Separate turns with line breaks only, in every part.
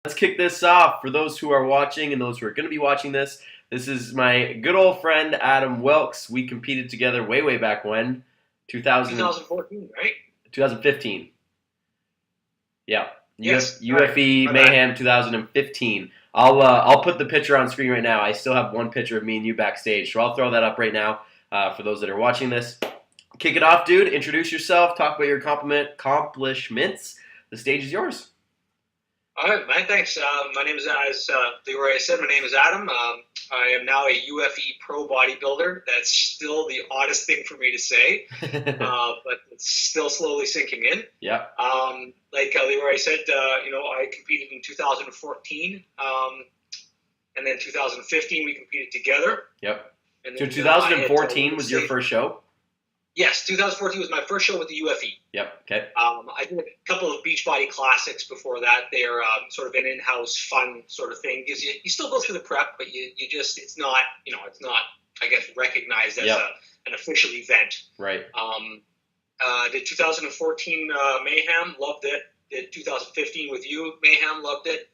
Let's kick this off. For those who are watching and those who are going to be watching this, this is my good old friend Adam Wilks. We competed together way back when,
2014, right?
2015. Yeah,
Yes. All right.
UFE
My bad.
Mayhem 2015. I'll put the picture on screen right now. I still have one picture of me and you backstage, so I'll throw that up right now for those that are watching this. Kick it off, dude. Introduce yourself. Talk about your accomplishments. The stage is yours.
All right, man. Thanks. My name is, as Leroy said, my name is Adam. I am now a UFE Pro bodybuilder. That's still the oddest thing for me to say, but it's still slowly sinking in.
Yeah.
Like Leroy said, I competed in 2014, and then 2015 we competed together.
Yep.
And
So
then,
2014 was your first show?
Yes, 2014 was my first show with the UFE.
Yep. Okay.
I did a couple of Beachbody Classics before that. They're sort of an in-house fun sort of thing because you still go through the prep, but you just it's not I guess recognized as an official event.
Right.
Did 2014 Mayhem, loved it. Did 2015 with you Mayhem, loved it.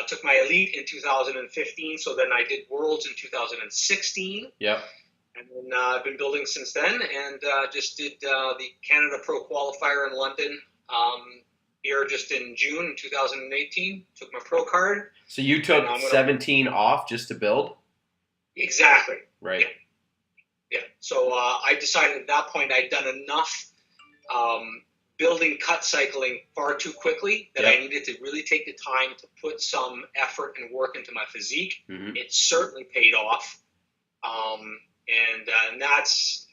Took my elite in 2015, so then I did Worlds in 2016.
Yep.
And then I've been building since then, and just did the Canada Pro Qualifier in London here just in June 2018. Took my pro card.
So you took 17 off just to build?
Exactly.
Right.
Yeah. So I decided at that point I'd done enough building cut cycling far too quickly that I needed to really take the time to put some effort and work into my physique.
Mm-hmm.
It certainly paid off. And that's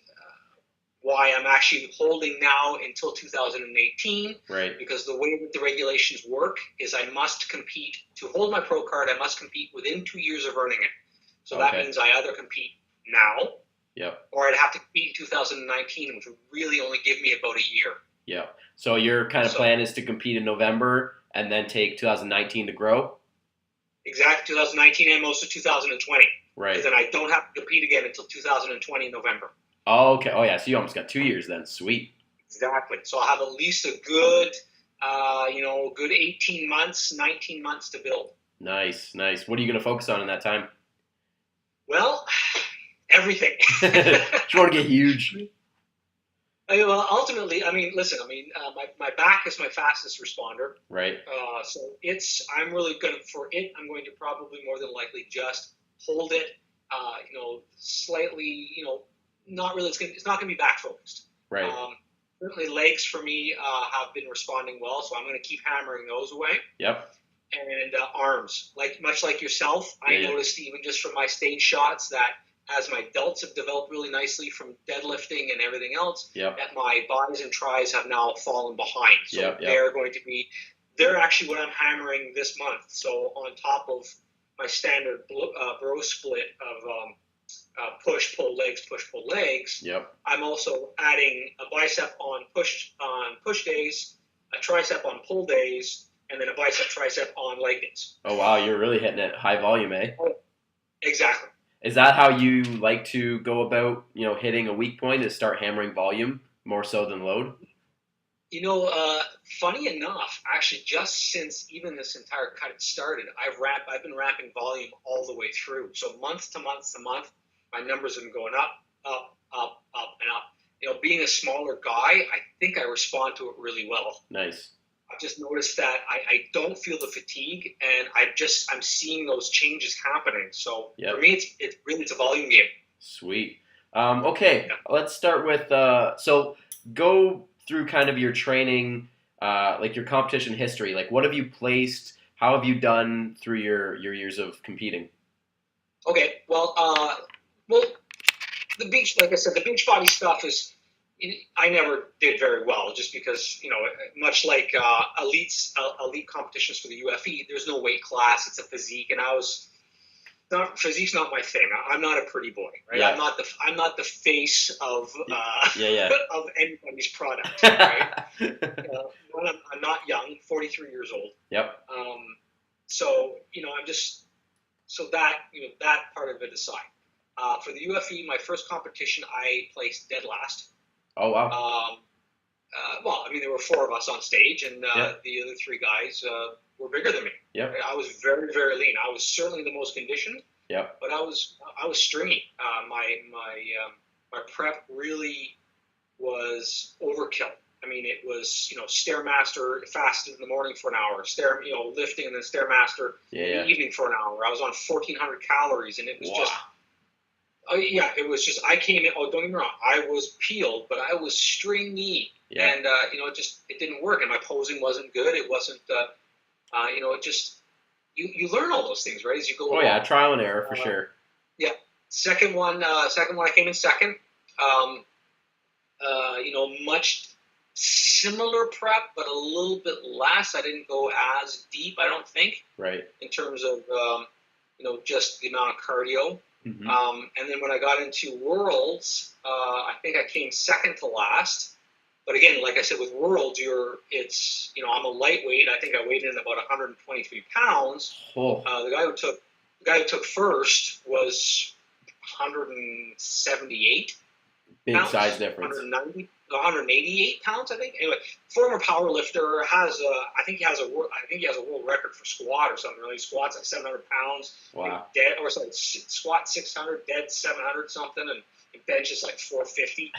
why I'm actually holding now until 2018.
Right.
Because the way that the regulations work is I must compete. To hold my pro card, I must compete within 2 years of earning it. So that means I either compete now, or I'd have to compete in 2019, which would really only give me about a year.
Yeah. So your kind of plan is to compete in November and then take 2019 to grow?
Exactly, 2019 and most of 2020.
Right.
Because then I don't have to compete again until 2020 November.
Oh, okay. Oh, yeah. So you almost got 2 years then. Sweet.
Exactly. So I'll have at least a good, good 18 months, 19 months to build.
Nice. What are you going to focus on in that time?
Well, everything.
You want to get huge?
Well, ultimately, my back is my fastest responder.
Right.
So I'm really going to probably more than likely just hold it, slightly, not really, it's not going to be back focused.
Right.
Certainly legs for me have been responding well, so I'm going to keep hammering those away.
Yep.
And arms, much like yourself, I noticed even just from my stage shots that as my delts have developed really nicely from deadlifting and everything else, that my buys and tries have now fallen behind. So they're actually what I'm hammering this month. So on top of my standard bro split of push, pull, legs, I'm also adding a bicep on push days, a tricep on pull days, and then a bicep tricep on leg days.
Oh, wow. You're really hitting it high volume, eh?
Exactly.
Is that how you like to go about, hitting a weak point, is start hammering volume more so than load?
Funny enough, actually, just since even this entire cut started, I've been ramping volume all the way through. So month to month to month, my numbers have been going up, and up. Being a smaller guy, I think I respond to it really well.
Nice.
I've just noticed that I don't feel the fatigue, and I'm seeing those changes happening. So for me, it's a volume game.
Sweet. Okay, let's start with so go through kind of your training, like your competition history. Like, what have you placed? How have you done through your years of competing?
Okay, well, the Beachbody stuff is. I never did very well, just because much like elite competitions for the UFE, there's no weight class; it's a physique, and physique's not my thing. I'm not a pretty boy, right?
Yeah.
I'm not the face of of anybody's product, right? I'm not young, 43 years old.
Yep.
So that part of it aside. For the UFE, my first competition, I placed dead last.
Oh, wow.
Well, I mean, there were four of us on stage, and the other three guys were bigger than me.
Yep.
I was very, very lean. I was certainly the most conditioned.
Yep.
But I was stringy. My prep really was overkill. I mean, it was, Stairmaster, fasted in the morning for an hour, lifting, and then Stairmaster in the evening for an hour. I was on 1,400 calories, and it was just, it was just, I came in, don't get me wrong, I was peeled, but I was stringy. Yeah. And, it didn't work, and my posing wasn't good. It wasn't, it just, you learn all those things, right, as you go along.
Oh, yeah, trial and error for sure.
Yeah. Second one, I came in second. Much similar prep, but a little bit less. I didn't go as deep, I don't think.
Right.
In terms of, just the amount of cardio.
Mm-hmm.
And then when I got into Worlds, I think I came second to last. But again, like I said, with Worlds, I'm a lightweight. I think I weighed in about 123 pounds.
Oh.
The guy who took first was 178.
Big
pounds,
size difference.
188 pounds, I think. Anyway, former power lifter I think he has a world record for squat or something. Really, squats like 700 pounds.
Wow.
Squat 600, dead 700 something, and bench is like 450.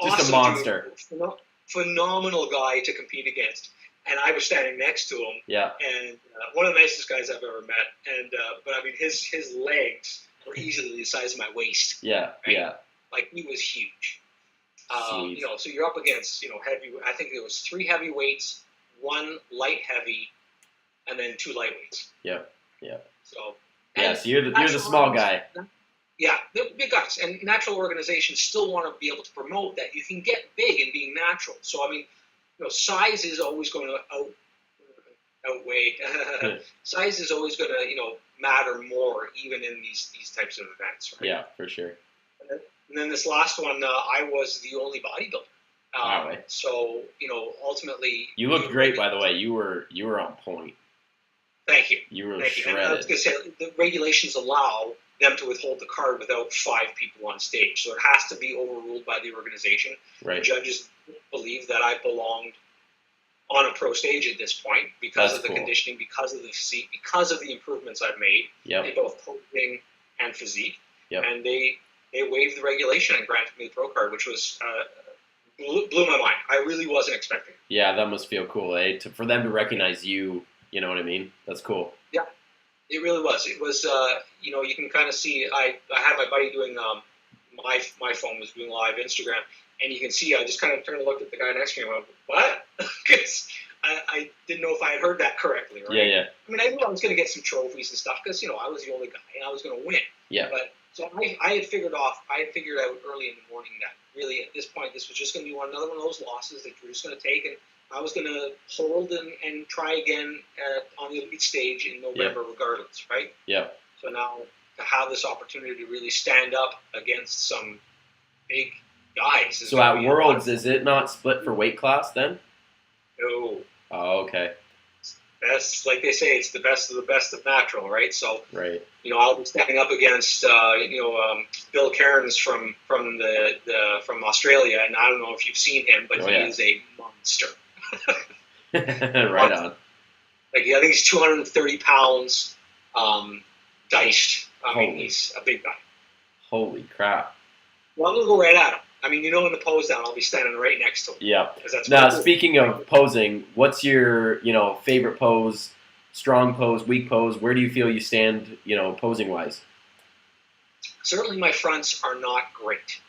Just
awesome,
a monster.
Dude, phenomenal guy to compete against. And I was standing next to him.
Yeah.
And one of the nicest guys I've ever met. And but I mean, his legs were easily the size of my waist.
Yeah.
Right?
Yeah.
Like, he was huge. So you're up against, heavy. I think there was 3 heavyweights, 1 light heavy, and then 2 lightweights.
Yep. Yeah.
So.
Yeah. So you're the small guy.
Yeah, they're big guys, and natural organizations still want to be able to promote that you can get big in being natural. So I mean, size is always going to outweigh. Size is always going to matter more, even in these types of events, right?
Yeah, for sure.
And then this last one, I was the only bodybuilder.
Wow.
So ultimately,
you looked great, by the way. You were on point.
Thank you.
You were
Thank
shredded.
You. And I was going to say, the regulations allow them to withhold the card without 5 people on stage. So it has to be overruled by the organization.
Right.
The judges believe that I belonged on a pro stage at this point because of the conditioning, because of the physique, because of the improvements I've made in both posing and physique. Yep. And they waived the regulation and granted me the pro card, which was blew my mind. I really wasn't expecting it.
Yeah, that must feel cool, eh? For them to recognize you, you know what I mean? That's cool.
Yeah. It really was. It was, you can kind of see, I had my buddy doing, my phone was doing live Instagram, and you can see, I just kind of turned and looked at the guy next to me and went, what? Because I didn't know if I had heard that correctly, right?
Yeah, yeah.
I mean, I knew I was going to get some trophies and stuff because, I was the only guy, and I was going to win.
Yeah.
But, so I had figured out early in the morning that really at this point, this was just going to be another one of those losses that you're just going to take, and I was going to hold and try again on the elite stage in November regardless, right?
Yeah.
So now to have this opportunity to really stand up against some big guys.
So at Worlds, is it not split for weight class then?
No.
Oh, okay.
That's, like they say, it's the best of natural, right? So,
right.
I'll be standing up against, Bill Cairns from Australia, and I don't know if you've seen him, but he is a monster.
Right on.
Like, I think he's 230 pounds, diced. I mean, he's a big guy.
Holy crap.
Well, I'm going to go right at him. I mean, in the pose down, I'll be standing right next to him.
Yeah. Now, speaking of posing, what's your, favorite pose, strong pose, weak pose? Where do you feel you stand, posing-wise?
Certainly my fronts are not great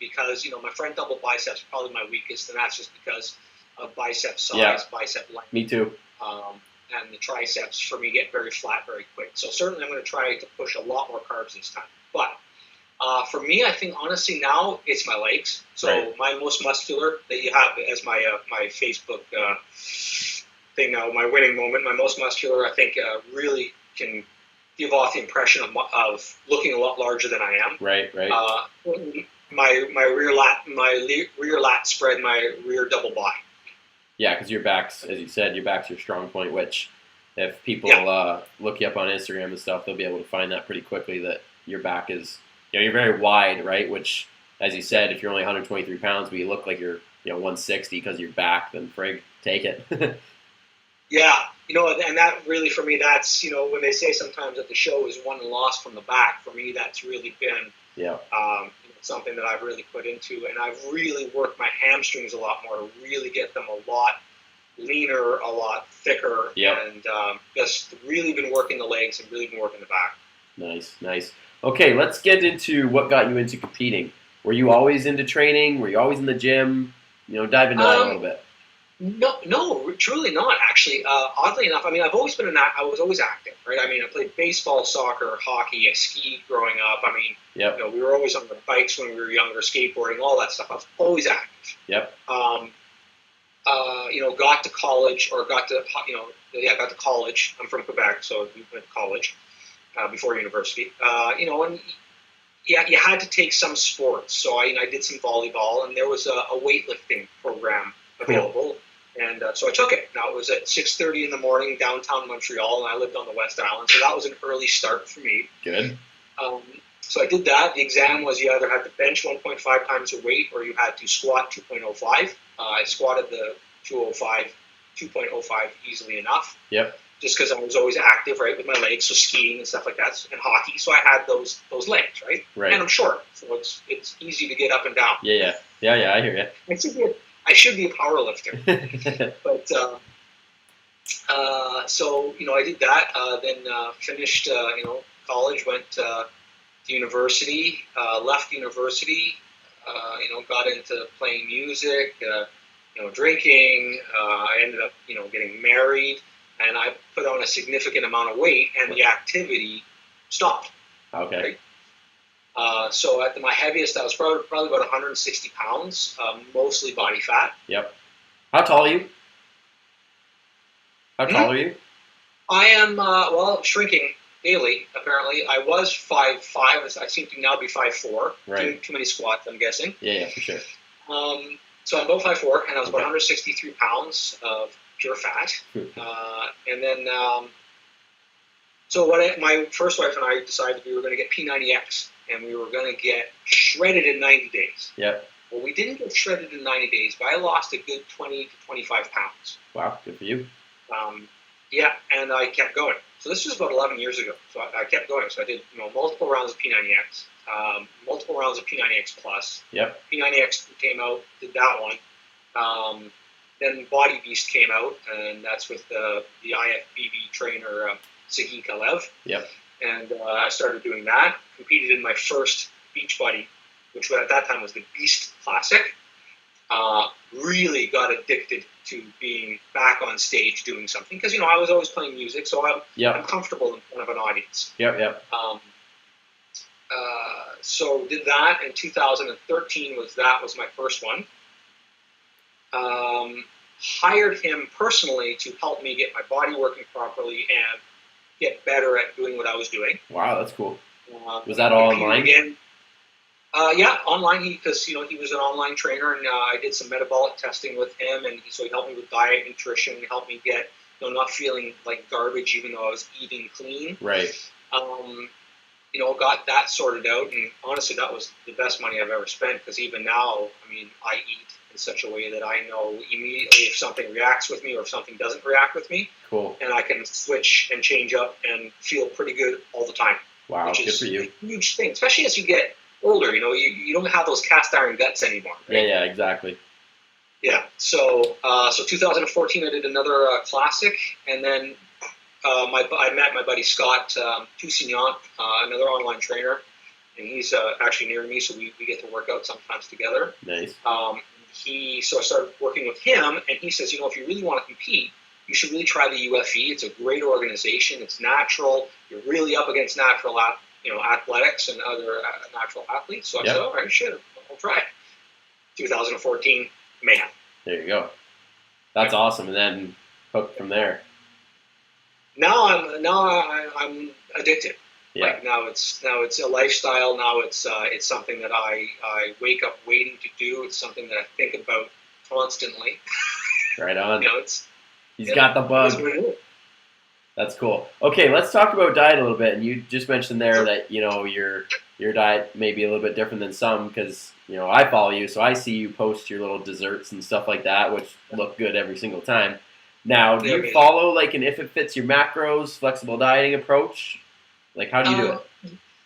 because, my front double biceps are probably my weakest, and that's just because of bicep size, bicep length.
Me too.
And the triceps, for me, get very flat very quick. So certainly I'm going to try to push a lot more carbs this time. But for me, I think, honestly, now it's my legs. So my most muscular that you have as my Facebook thing now, my winning moment, my most muscular, I think, really can give off the impression of looking a lot larger than I am.
Right.
My rear lat spread, my rear double bi.
Yeah, because your back's, as you said, your back's your strong point, which if people look you up on Instagram and stuff, they'll be able to find that pretty quickly, that your back is, you're very wide, right? Which, as you said, if you're only 123 pounds, but you look like you're, 160 because of your back, then frig, take it.
Yeah, and that really for me, that's when they say sometimes that the show is won and lost from the back. For me, that's really been something that I've really put into, and I've really worked my hamstrings a lot more to really get them a lot leaner, a lot thicker, and just really been working the legs and really been working the back.
Nice. Okay, let's get into what got you into competing. Were you always into training? Were you always in the gym? Dive into that a little bit.
No, truly not. Actually, oddly enough, I mean, I was always active, right? I mean, I played baseball, soccer, hockey. I skied growing up. I mean, we were always on the bikes when we were younger, skateboarding, all that stuff. I was always active.
Yep.
Got to college got to college. I'm from Quebec, so we went to college before university. And you had to take some sports. So I did some volleyball, and there was a weightlifting program available.
Cool.
And so I took it. Now, it was at 6:30 in the morning downtown Montreal, and I lived on the West Island, so that was an early start for me.
Good.
So I did that. The exam was you either had to bench 1.5 times your weight or you had to squat 2.05. I squatted the 2.05 easily enough.
Yep.
Just because I was always active, right, with my legs, so skiing and stuff like that, and hockey. So I had those legs, right?
Right.
And I'm short, so it's easy to get up and down.
Yeah. I hear you.
I should be a power lifter. But so I did that. Then finished college, went to university, left university. Got into playing music, drinking. I ended up getting married, and I put on a significant amount of weight, and the activity stopped.
Okay.
Right? So at my heaviest, I was probably about 160 pounds, mostly body fat.
Yep. How tall are you? Are you?
I am, shrinking daily, apparently. I was 5'5". I seem to now be 5'4".
Right.
Too many squats, I'm guessing.
Yeah, for sure.
So I'm about 5'4", and I was about 163 pounds of pure fat. And then, so my first wife and I decided we were going to get P90X. And we were going to get shredded in 90 days.
Yep.
Well, we didn't get shredded in 90 days, but I lost a good 20 to 25 pounds.
Wow, good for you.
And I kept going. So this was about 11 years ago. So I kept going. So I did multiple rounds of P90X, multiple rounds of P90X Plus.
Yep.
P90X came out, did that one. Then Body Beast came out, and that's with the IFBB trainer, Sagi Kalev.
Yep.
And I started doing that, competed in my first Beachbody, which at that time was the Beast Classic. Really got addicted to being back on stage doing something because, I was always playing music, so I'm comfortable in front of an audience.
Yep.
So did that in 2013 was my first one. Hired him personally to help me get my body working properly and get better at doing what I was doing.
Wow, that's cool. Was that all online?
Again, yeah, online. Because he was an online trainer, and I did some metabolic testing with him, and so he helped me with diet, nutrition, helped me get not feeling like garbage, even though I was eating clean.
Right.
Got that sorted out, and honestly, that was the best money I've ever spent. Because even now, I eat in such a way that I know immediately if something reacts with me or if something doesn't react with me.
Cool.
And I can switch and change up and feel pretty good all the time.
Wow,
which
good
is
for you.
a huge thing, especially as you get older. You don't have those cast iron guts anymore. Right?
Yeah, exactly.
Yeah. So 2014, I did another classic, and then I met my buddy Scott Toussignan, another online trainer, and he's actually near me, so we get to work out sometimes together.
Nice.
So I started working with him, and he says, if you really want to compete, you should really try the UFE. It's a great organization. It's natural. You're really up against natural, athletics and other natural athletes. So I said, all right, sure, I'll try it. 2014, mayhem.
There you go. That's awesome. And then hooked from there.
Now I'm addicted.
Yeah.
Like now it's a lifestyle. Now it's something that I wake up waiting to do. It's something that I think about constantly.
Right on. He's
got
the bug. That's cool. Okay, let's talk about diet a little bit. And you just mentioned there that your diet may be a little bit different than some because I follow you, so I see you post your little desserts and stuff like that, which look good every single time. Now, do you follow like an if it fits your macros, flexible dieting approach? Like, how do you do it?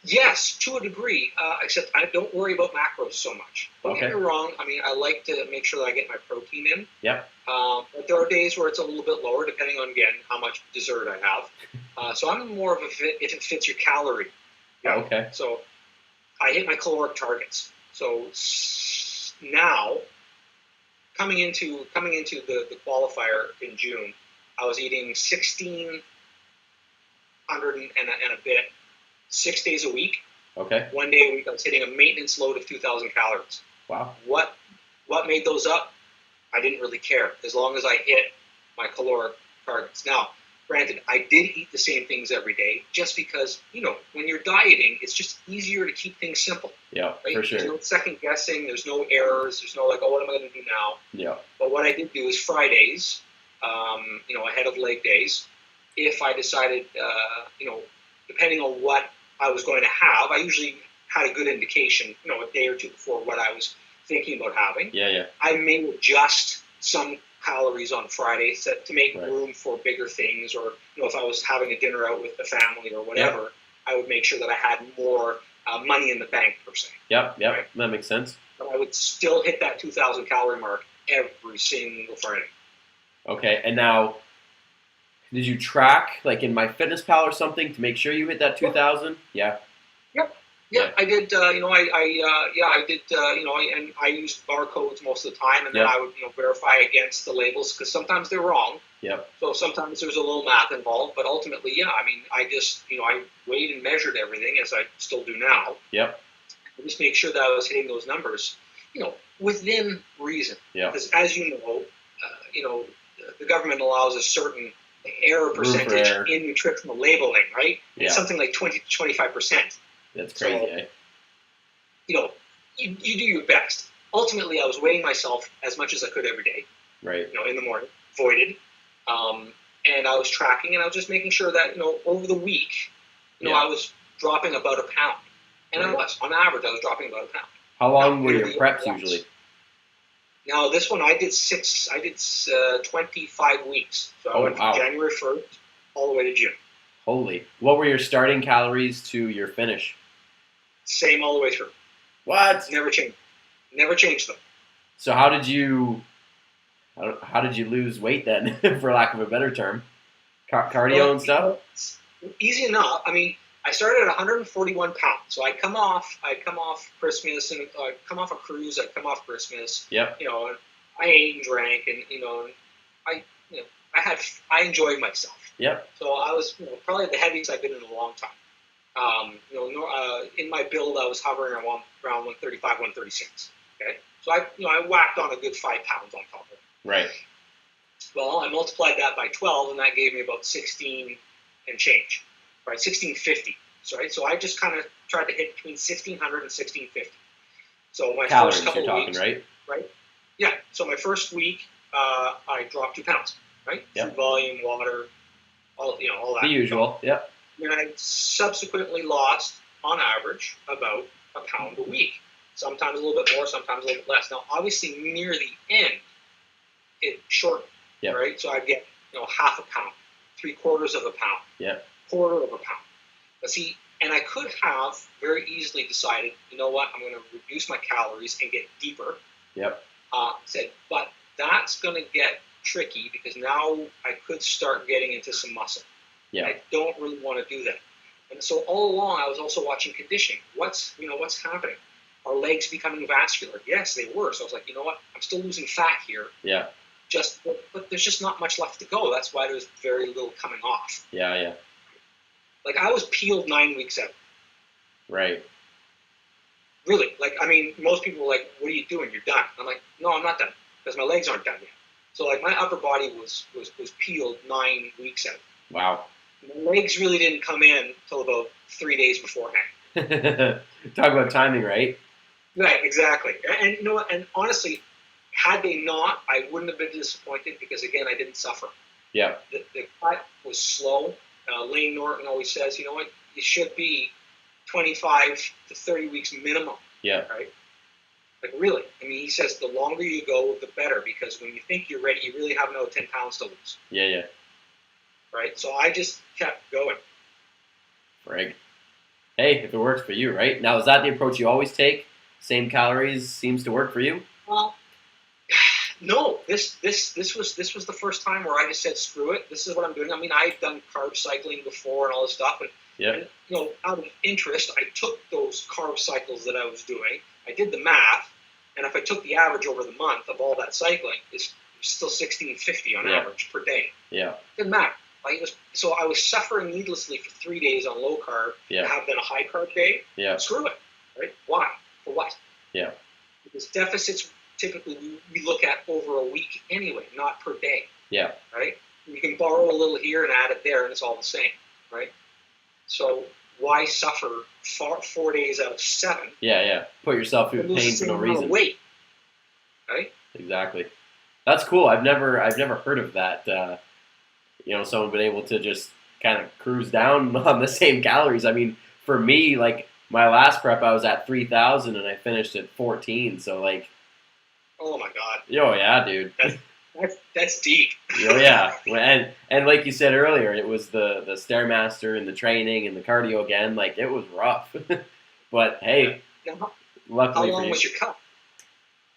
Yes, to a degree, except I don't worry about macros so much. Don't get me wrong. I mean, I like to make sure that I get my protein in.
Yep.
But there are days where it's a little bit lower, depending on, again, how much dessert I have. So I'm more of a if it fits your calorie. Yeah.
Okay.
So I hit my caloric targets. So now, coming into the qualifier in June, I was eating 1,600 and a bit, 6 days a week.
Okay.
1 day a week, I was hitting a maintenance load of 2,000 calories.
Wow.
What made those up? I didn't really care, as long as I hit my caloric targets. Now, granted, I did eat the same things every day, just because, when you're dieting, it's just easier to keep things simple.
Yeah,
right?
For sure.
There's no second guessing. There's no errors. There's no what am I going to do now?
Yeah.
But what I did do is Fridays, ahead of leg days, if I decided, depending on what I was going to have, I usually had a good indication, a day or two before what I was thinking about having.
Yeah.
I may adjust some calories on Fridays to make room for bigger things, or if I was having a dinner out with the family or whatever, I would make sure that I had more money in the bank per se.
Yep, right? That makes sense.
But I would still hit that 2,000 calorie mark every single Friday.
Okay, and now, did you track like in MyFitnessPal or something to make sure you hit that 2,000? Yeah.
Yeah, I did. I did. And I used barcodes most of the time, and then I would verify against the labels, because sometimes they're wrong.
Yep.
So sometimes there's a little math involved, but ultimately, I just I weighed and measured everything, as I still do now.
Yep.
And just make sure that I was hitting those numbers, within reason.
Yeah.
Because as you know, the government allows a certain error percentage in nutritional labeling, right?
Yeah.
It's something like 20 to 25%.
That's crazy,
eh? You do your best. Ultimately, I was weighing myself as much as I could every day.
Right.
In the morning, voided. And I was tracking, and I was just making sure that, over the week, I was dropping about a pound. And I was, on average, I was dropping about a pound.
How long were your preps usually?
Now, this one, I did 25 weeks. So I went from January 1st all the way to June.
Holy. What were your starting calories to your finish?
Same all the way through.
What?
Never changed. Never changed them.
So how did you lose weight then, for lack of a better term? Cardio and stuff?
Easy enough. I mean, I started at 141 pounds. So I'd come off Christmas, and I'd come off a cruise. I'd come off Christmas.
Yep.
And I ate and drank, and I enjoyed myself.
Yep.
So I was probably the heaviest I've been in a long time. In my build, I was hovering around 135, 136. Okay. So I whacked on a good 5 pounds on top of it.
Right.
Well, I multiplied that by 12, and that gave me about 16 and change. Right, 1650. So I just kind of tried to hit between 1600 and 1650. So my
calories,
first couple
you're
weeks,
talking, right?
Yeah. So my first week, I dropped 2 pounds. Right.
Yep.
Food volume, water, all that.
The usual. Yep.
And I subsequently lost, on average, about a pound a week. Sometimes a little bit more, sometimes a little bit less. Now, obviously, near the end, it shortened.
Yep.
Right. So I'd get half a pound, 3/4 of a pound.
Yeah.
1/4 of a pound. But see, and I could have very easily decided, I'm going to reduce my calories and get deeper.
Yep.
But that's going to get tricky, because now I could start getting into some muscle.
Yeah.
I don't really want to do that. And so all along, I was also watching conditioning. What's happening? Are legs becoming vascular? Yes, they were. So I was like, I'm still losing fat here.
Yeah.
But there's just not much left to go. That's why there's very little coming off.
Yeah.
Like, I was peeled 9 weeks out.
Right.
Really. Like, I mean, most people are like, what are you doing? You're done. I'm like, no, I'm not done, because my legs aren't done yet. So, like, my upper body was peeled 9 weeks out.
Wow.
My legs really didn't come in until about 3 days beforehand.
Talk about timing, right?
Right, exactly. And and honestly, had they not, I wouldn't have been disappointed, because, again, I didn't suffer.
Yeah.
The cut was slow. Lane Norton always says, you should be 25 to 30 weeks minimum.
Yeah.
Right? Like, really. I mean, he says the longer you go, the better, because when you think you're ready, you really have another 10 pounds to lose.
Yeah.
Right? So I just kept going.
Right. Hey, if it works for you, right? Now, is that the approach you always take? Same calories seems to work for you?
Well, no. This was the first time where I just said, screw it. This is what I'm doing. I mean, I've done carb cycling before and all this stuff, and out of interest, I took those carb cycles that I was doing. I did the math, and if I took the average over the month of all that cycling, it's still 1650 on average per day.
Yeah.
Didn't matter. So I was suffering needlessly for 3 days on low carb to have then a high carb day.
Yeah.
Screw it. Right? Why? For what?
Yeah.
Because deficits typically we look at over a week anyway, not per day.
Yeah.
Right? You can borrow a little here and add it there, and it's all the same. Right? So why suffer 4 days out of 7?
Yeah. Put yourself through pain for no reason.
Weight. Right?
Exactly. That's cool. I've never heard of that. Someone been able to just kind of cruise down on the same calories. I mean, for me, like my last prep, I was at 3,000 and I finished at 14. So like,
oh my god.
Oh yeah, dude.
That's deep.
Oh yeah, and like you said earlier, it was the Stairmaster and the training and the cardio again. Like it was rough, but hey, luckily
how long
for you.
Was your cut?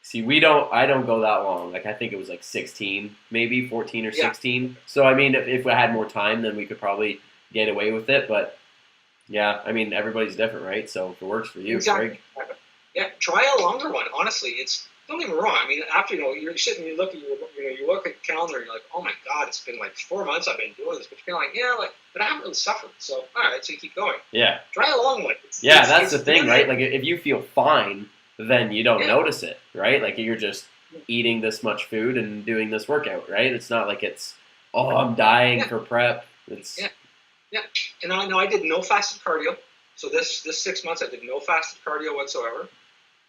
See, I don't go that long. Like, I think it was like 16, maybe 14 or 16. So, I mean, if we had more time, then we could probably get away with it. But, yeah, I mean, everybody's different, right? So, if it works for you,
exactly. Yeah, try a longer one. Honestly, don't get me wrong. I mean, after, you're sitting and you look at you look at the calendar and you're like, oh my God, it's been like 4 months I've been doing this. But you're kind of like, but I haven't really suffered. So, all right, so you keep going.
Yeah.
Try a long one.
That's the thing, right? Like, if you feel fine, then you don't notice it, right? Like you're just eating this much food and doing this workout, right? It's not like I'm dying for prep.
Yeah. And I know I did no fasted cardio. So this 6 months I did no fasted cardio whatsoever.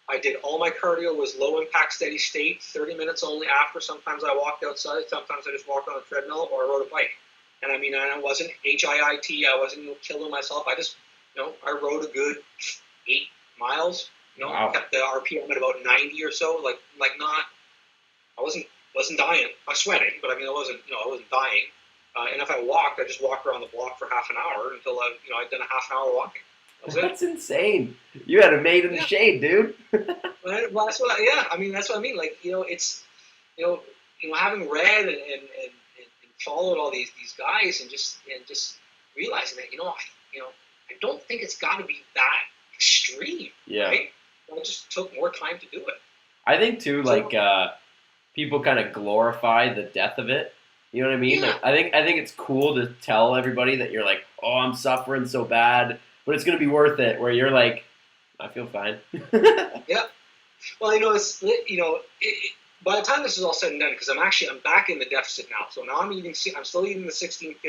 I did all my cardio was low impact steady state, 30 minutes only after. Sometimes I walked outside, sometimes I just walked on a treadmill or I rode a bike. And I mean, I wasn't HIIT, I wasn't killing myself. I just, I rode a good 8 miles.
Wow.
Kept the RPM at about 90 or so. I wasn't dying. I was sweating, but I mean, I wasn't dying. And if I walked, I just walked around the block for half an hour until I'd done a half an hour walking.
That's insane. You had a mate in the shade, dude.
Well, that's what. That's what I mean. Like, it's, having read and followed all these guys and just realizing that, I don't think it's got to be that extreme.
Yeah.
Right? It just took more time to do it.
I think too, people kind of glorify the death of it. You know what I mean?
Yeah.
Like, I think it's cool to tell everybody that you're like, oh, I'm suffering so bad, but it's gonna be worth it. Where you're like, I feel fine.
Yeah. Well, by the time this is all said and done, because I'm back in the deficit now. So now I'm still eating the 1600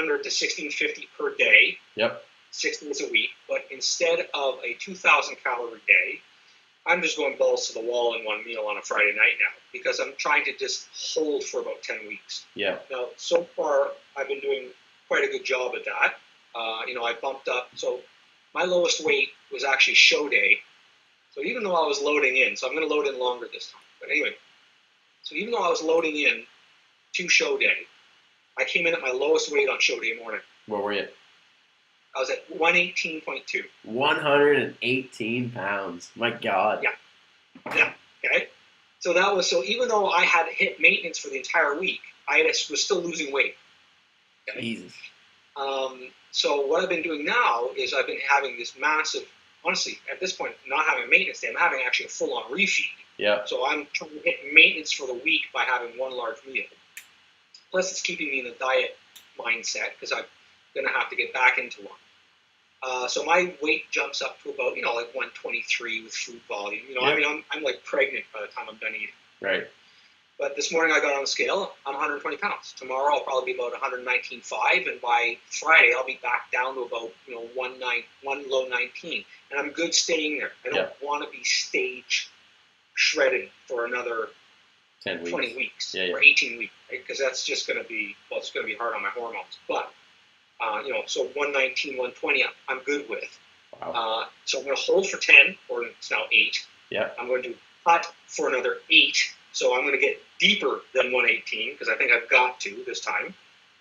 to 1650 per day.
Yep.
6 days a week, but instead of a 2,000 calorie day, I'm just going balls to the wall in one meal on a Friday night now because I'm trying to just hold for about 10 weeks.
Yeah.
Now, so far, I've been doing quite a good job at that. I bumped up. So my lowest weight was actually show day. So even though I was loading in, so I'm going to load in longer this time. But anyway, so even though I was loading in to show day, I came in at my lowest weight on show day morning.
Where were you?
I was at 118.2.
118 pounds. My God.
Yeah. Okay. So even though I had hit maintenance for the entire week, I was still losing weight. Okay?
Jesus.
So what I've been doing now is I've been having this massive, honestly, at this point, not having a maintenance day, I'm having actually a full-on refeed.
Yeah.
So I'm trying to hit maintenance for the week by having one large meal. Plus, it's keeping me in the diet mindset because I'm going to have to get back into one. So my weight jumps up to about, 123 with food volume. I'm like pregnant by the time I'm done eating.
Right.
But this morning I got on the scale, I'm 120 pounds. Tomorrow I'll probably be about 119.5, and by Friday I'll be back down to about, 1 low 19. And I'm good staying there. I don't want to be stage shredded for another
10 weeks.
20 weeks
or
18 weeks, right? Because that's just going to be, it's going to be hard on my hormones. But, so 119, 120 I'm good with.
Wow.
So I'm going to hold for 10, or it's now 8.
Yeah.
I'm going to cut for another 8. So I'm going to get deeper than 118 because I think I've got to this time.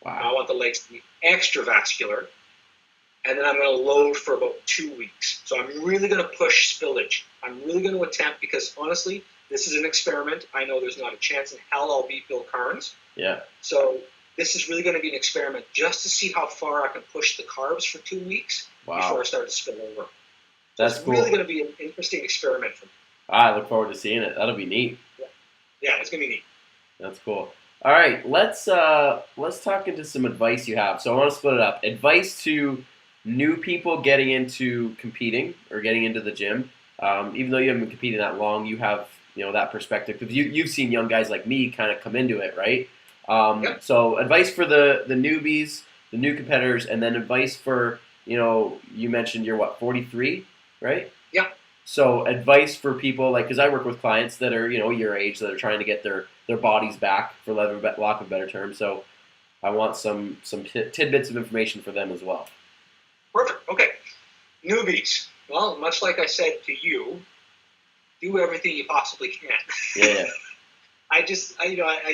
Wow.
I want the legs to be extra vascular. And then I'm going to load for about 2 weeks. So I'm really going to push spillage. I'm really going to attempt, because honestly, this is an experiment. I know there's not a chance in hell I'll beat Bill Carnes.
Yeah.
So this is really going to be an experiment just to see how far I can push the carbs for 2 weeks before I start to spill over.
That's
it's
cool.
really going to be an interesting experiment for me.
I look forward to seeing it. That'll be neat.
Yeah, it's going to be neat.
That's cool. All right, let's talk into some advice you have. So I want to split it up. Advice to new people getting into competing or getting into the gym. Even though you haven't been competing that long, you have that perspective because you've seen young guys like me kind of come into it, right?
Yep.
So advice for the newbies, the new competitors, and then advice for you mentioned you're 43, right?
Yeah.
So advice for people because I work with clients that are your age that are trying to get their bodies back, for lack of a better term. So I want some tidbits of information for them as well.
Perfect. Okay. Newbies. Well, much like I said to you, do everything you possibly can.
Yeah.
I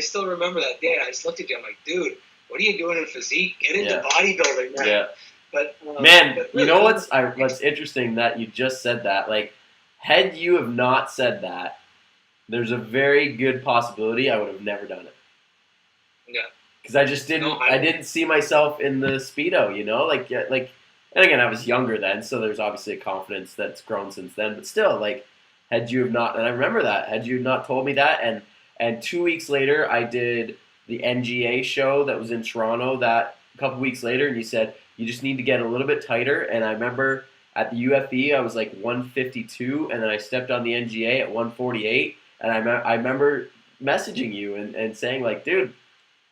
still remember that day. I just looked at you. I'm like, dude, what are you doing in physique? Get into bodybuilding, man.
Yeah.
But
you know what's interesting that you just said that. Like, had you have not said that, there's a very good possibility I would have never done it.
Yeah.
Because I just didn't. I didn't see myself in the Speedo. And again, I was younger then, so there's obviously a confidence that's grown since then. But still, had you have not, and I remember that, had you not told me that, and 2 weeks later, I did the NGA show that was in Toronto that a couple weeks later, and you said, you just need to get a little bit tighter. And I remember at the UFE, I was 152, and then I stepped on the NGA at 148, and I remember messaging you and saying, dude,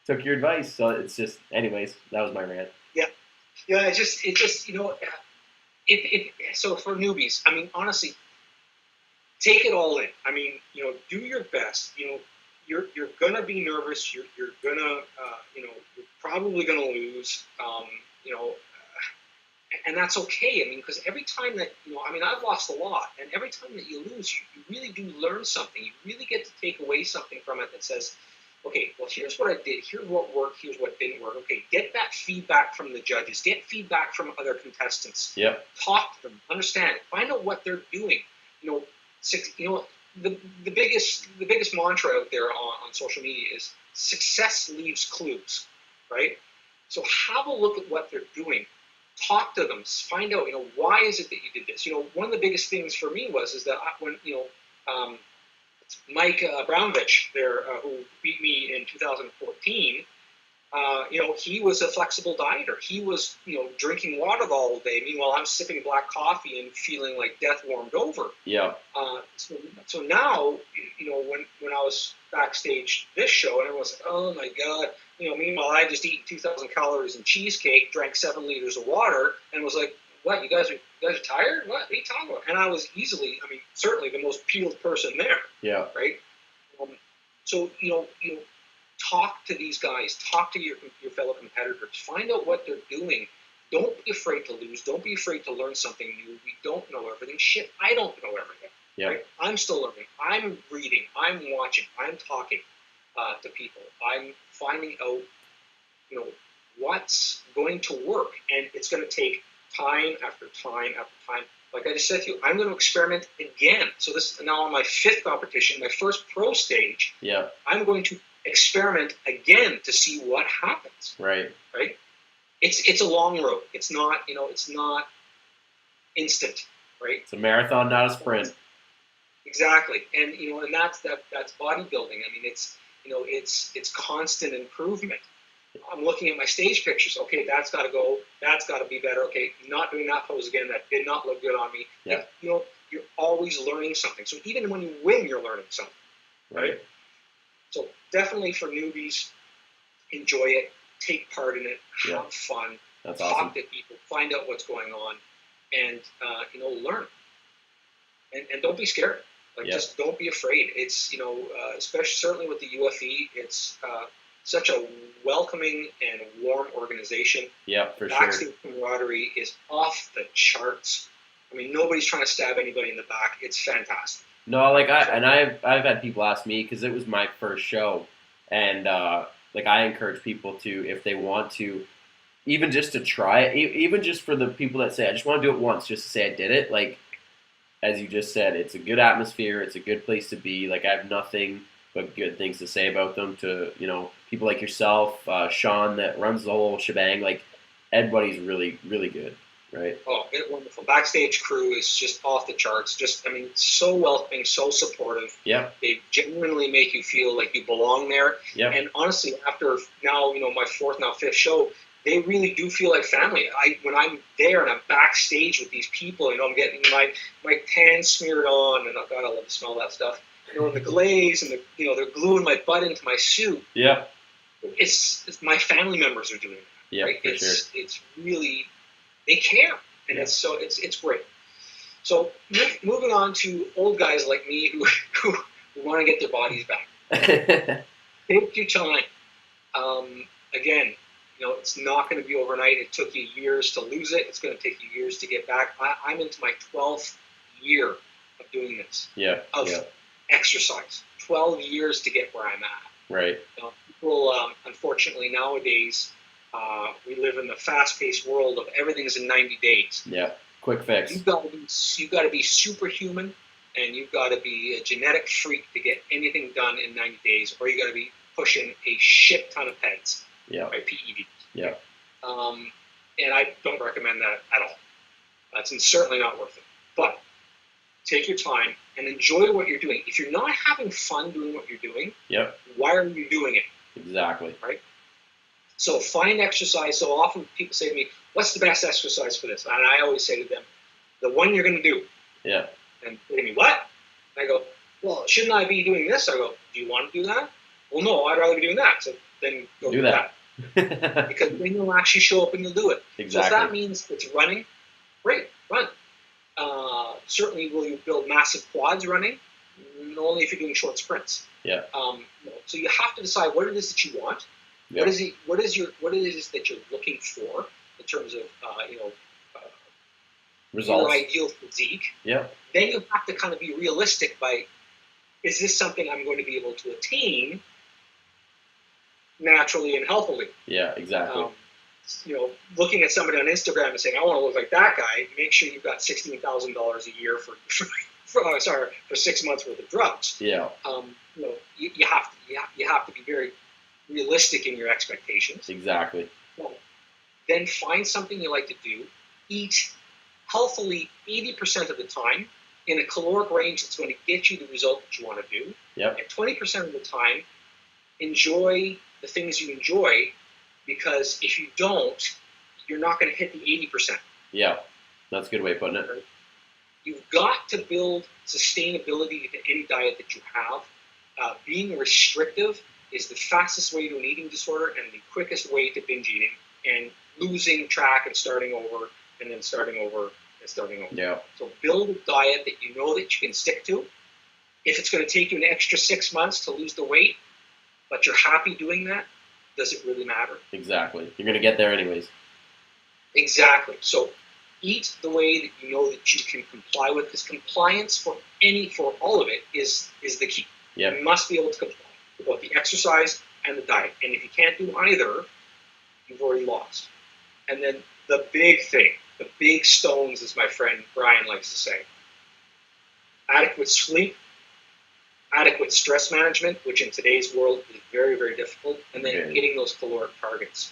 took your advice. So it's just, anyways, that was my rant.
Yeah, so for newbies, I mean, honestly, take it all in. I mean, do your best. You're gonna be nervous. You're gonna, you're probably gonna lose. And that's okay. I mean, because every time that I've lost a lot, and every time that you lose, you really do learn something. You really get to take away something from it that says, okay, well, here's what I did. Here's what worked. Here's what didn't work. Okay, get that feedback from the judges. Get feedback from other contestants.
Yep.
Talk to them. Understand. Find out what they're doing. The biggest mantra out there on social media is success leaves clues, right? So have a look at what they're doing. Talk to them. Find out, why is it that you did this? One of the biggest things for me was that when Mike Brownvich there, who beat me in 2014, he was a flexible dieter. He was, drinking water all day. Meanwhile, I'm sipping black coffee and feeling like death warmed over.
Yeah.
So now, when I was backstage this show, and everyone's like, oh my God. Meanwhile, I just eaten 2,000 calories in cheesecake, drank 7 liters of water, and was like, what, you guys are tired? What are you talking about? And I was certainly the most peeled person there.
Yeah.
Right? So, talk to these guys. Talk to your fellow competitors. Find out what they're doing. Don't be afraid to lose. Don't be afraid to learn something new. We don't know everything. Shit, I don't know everything.
Yeah.
Right? I'm still learning. I'm reading. I'm watching. I'm talking to people. I'm finding out, what's going to work. And it's going to take time after time after time. Like I just said to you, I'm going to experiment again. So this is now on my 5th competition, my first pro stage.
Yeah.
I'm going to experiment again to see what happens.
Right.
Right. It's a long road. It's not instant. Right.
It's a marathon, not a sprint.
Exactly. And and that's bodybuilding. I mean, it's constant improvement. I'm looking at my stage pictures. Okay, that's got to go. That's got to be better. Okay, not doing that pose again. That did not look good on me.
Yeah.
You're always learning something. So even when you win, you're learning something. Right? So definitely for newbies, enjoy it. Take part in it. Have fun.
That's
talk
awesome.
to people. Find out what's going on, and learn. And don't be scared. Just don't be afraid. It's especially certainly with the UFE, it's such a welcoming and warm organization.
Yeah, for sure.
Backstage camaraderie is off the charts. I mean, nobody's trying to stab anybody in the back. It's fantastic.
No, like I've had people ask me because it was my first show, and like I encourage people to, if they want to, even just to try it, even just for the people that say I just want to do it once, just to say I did it. Like as you just said, it's a good atmosphere, it's a good place to be. Like I have nothing but good things to say about them. To people like yourself, Sean that runs the whole shebang. Like everybody's really really good. Right.
Oh, it's wonderful. Backstage crew is just off the charts. Just, I mean, so welcoming, so supportive.
Yeah.
They genuinely make you feel like you belong there.
Yeah.
And honestly, after now, my fourth, now fifth show, they really do feel like family. When I'm there and I'm backstage with these people, I'm getting my tan smeared on, and oh God, I love to smell that stuff. And the glaze, and they're gluing my butt into my suit.
Yeah.
It's my family members are doing that.
Yeah,
right?
for sure.
It's really. They care, and it's great. So moving on to old guys like me who want to get their bodies back. Take your time. Again, it's not going to be overnight. It took you years to lose it. It's going to take you years to get back. I'm into my 12th year of doing this.
Yeah.
Exercise. 12 years to get where I'm at.
Right.
People, unfortunately, nowadays. We live in the fast-paced world of everything's in 90 days.
Yeah, quick fix.
You've got to be superhuman, and you've got to be a genetic freak to get anything done in 90 days, or you got to be pushing a shit ton of PEDs.
Yeah.
Right, PEDs.
Yeah.
And I don't recommend that at all. That's certainly not worth it. But take your time and enjoy what you're doing. If you're not having fun doing what you're doing,
yep.
Why are you doing it?
Exactly.
Right. So find exercise. So often people say to me, what's the best exercise for this? And I always say to them, the one you're going to do.
Yeah.
And they say to me, what? And I go, well, shouldn't I be doing this? I go, do you want to do that? Well, no, I'd rather be doing that. So then go do that. Because then you'll actually show up and you'll do it.
Exactly.
So if that means it's running, great, run. Certainly will you build massive quads running? Only if you're doing short sprints.
Yeah.
So you have to decide what it is that you want. Yep. What is it that you're looking for in terms of
results,
your ideal physique?
Yeah.
Then you have to kind of be realistic by, is this something I'm going to be able to attain naturally and healthily?
Yeah, exactly.
Looking at somebody on Instagram and saying, I want to look like that guy, make sure you've got $16,000 a year for 6 months worth of drugs.
Yeah.
You have to be very realistic in your expectations.
Exactly.
Well, then find something you like to do. Eat healthily 80% of the time in a caloric range that's going to get you the result that you want to do.
Yep.
And 20% of the time, enjoy the things you enjoy, because if you don't, you're not going to hit the 80%.
Yeah, that's a good way of putting it.
You've got to build sustainability to any diet that you have. Being restrictive is the fastest way to an eating disorder and the quickest way to binge eating and losing track and starting over and then starting over and starting over.
Yeah.
So build a diet that you know that you can stick to. If it's going to take you an extra 6 months to lose the weight, but you're happy doing that, does it really matter?
Exactly. You're going to get there anyways.
Exactly. So eat the way that you know that you can comply with, because compliance for all of it is the key.
Yep.
You must be able to comply with both the exercise and the diet. And if you can't do either, you've already lost. And then the big thing, the big stones, as my friend Brian likes to say, adequate sleep, adequate stress management, which in today's world is very, very difficult, and then hitting those caloric targets.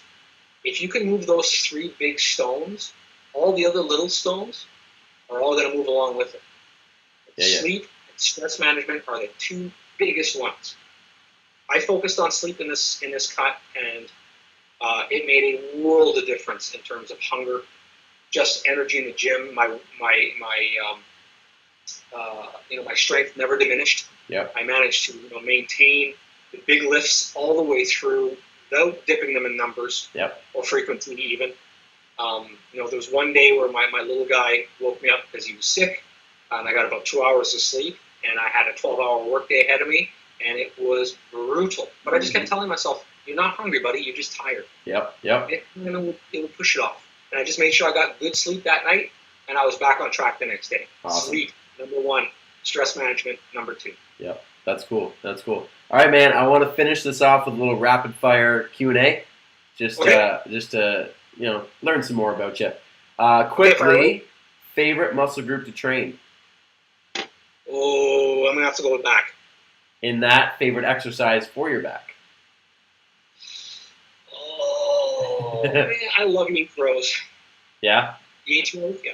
If you can move those three big stones, all the other little stones are all going to move along with it. Sleep and stress management are the two biggest ones. I focused on sleep in this cut, and it made a world of difference in terms of hunger, just energy in the gym. My strength never diminished.
Yep.
I managed to maintain the big lifts all the way through without dipping them in numbers or frequency even. There was one day where my little guy woke me up because he was sick, and I got about 2 hours of sleep, and I had a 12-hour workday ahead of me, and it was brutal. But I just kept telling myself, you're not hungry, buddy, you're just tired.
Yep.
It will push it off. And I just made sure I got good sleep that night, and I was back on track the next day.
Awesome.
Sleep, number one. Stress management, number two.
Yep, that's cool. That's cool. All right, man. I want to finish this off with a little rapid fire Q&A, just to learn some more about you. Quickly, favorite muscle group to train?
Oh, I'm gonna have to go with back.
In that, favorite exercise for your back?
Oh, man, I love meat throws.
Yeah?
You eat throws? Yeah.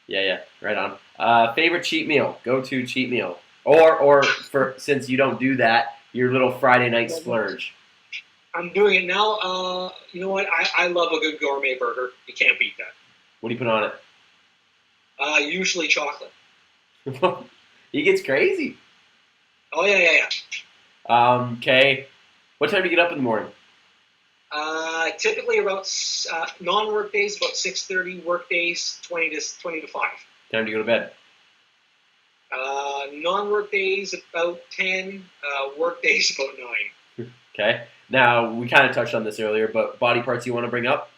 Yeah, right on. Favorite cheat meal, go-to cheat meal, or for since you don't do that, your little Friday night splurge.
I'm doing it now. You know what? I love a good gourmet burger. You can't beat that.
What do you put on it?
Usually chocolate.
He gets crazy.
Oh yeah.
Okay. What time do you get up in the morning?
Typically about non-work days about 6:30. Work days 20 to 5.
Time to go to bed.
Non-work days about 10. Work days about 9.
Okay. Now we kind of touched on this earlier, but body parts you want to bring up?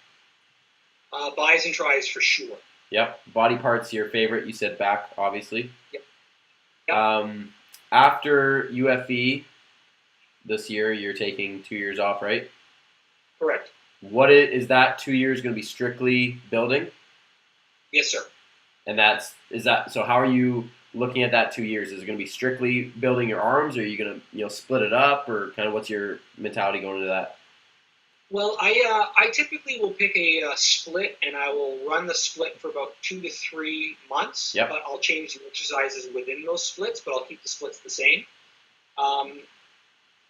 Buys and tries for sure.
Yep. Body parts your favorite. You said back, obviously.
Yep.
After UFE this year, you're taking 2 years off, right?
Correct.
What is that 2 years going to be strictly building?
Yes, sir.
And so how are you looking at that 2 years? Is it going to be strictly building your arms, or are you going to split it up, or kind of what's your mentality going into that?
Well, I typically will pick a split, and I will run the split for about 2 to 3 months.
Yep.
But I'll change the exercises within those splits, but I'll keep the splits the same.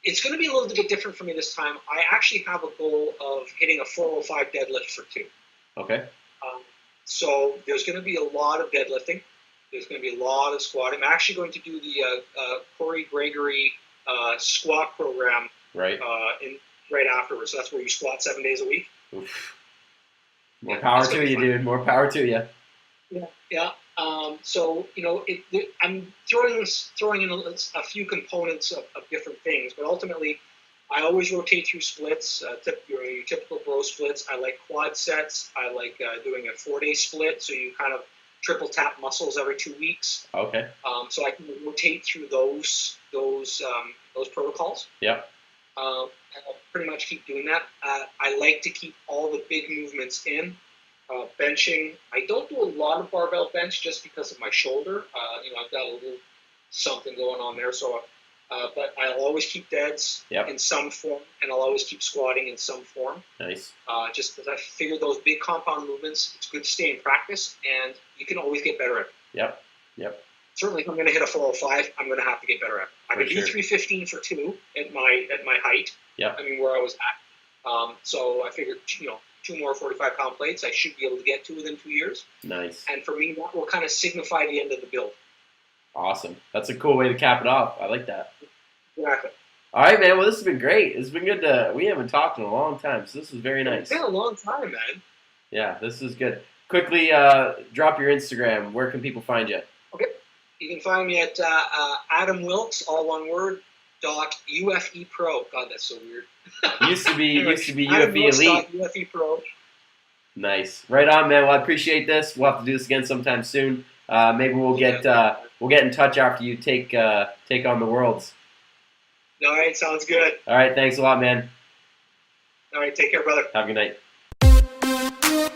It's going to be a little bit different for me this time. I actually have a goal of hitting a 405 deadlift for 2.
Okay.
So there's going to be a lot of deadlifting. There's going to be a lot of squatting. I'm actually going to do the Corey Gregory squat program
right
afterwards. So that's where you squat 7 days a week.
Oof. More power to you, dude. More power to you.
Yeah. So I'm throwing in a few components of different things, but ultimately, I always rotate through splits. Your typical bro splits. I like quad sets. I like doing a 4-day split, so you kind of triple tap muscles every 2 weeks.
Okay.
So I can rotate through those protocols.
Yep.
I'll pretty much keep doing that. I like to keep all the big movements in. Benching, I don't do a lot of barbell bench just because of my shoulder. I've got a little something going on there. So, but I'll always keep deads in some form, and I'll always keep squatting in some form.
Nice.
Just because I figure those big compound movements, it's good to stay in practice, and you can always get better at it.
Yep.
Certainly, if I'm going to hit a 405, I'm going to have to get better at it. I can do 315 for 2 at my height.
Yep.
I mean, where I was at. So I figured, 2 more 45-pound plates I should be able to get to within 2 years.
Nice.
And for me, that will kind of signify the end of the build.
Awesome. That's a cool way to cap it off. I like that.
Exactly.
All right, man. Well, this has been great. It's been good we haven't talked in a long time, so this is very nice.
It's been a long time, man.
Yeah, this is good. Quickly, drop your Instagram. Where can people find you?
Okay. You can find me at Adam Wilks, all one word, .UFE Pro. God, that's so weird.
Used to be UFE
Wilks,
Elite.
UFE Pro.
Nice. Right on, man. Well, I appreciate this. We'll have to do this again sometime soon. Maybe we'll get in touch after you take on the Worlds.
All right, sounds good.
All right, thanks a lot, man.
All right, take care, brother.
Have a good night.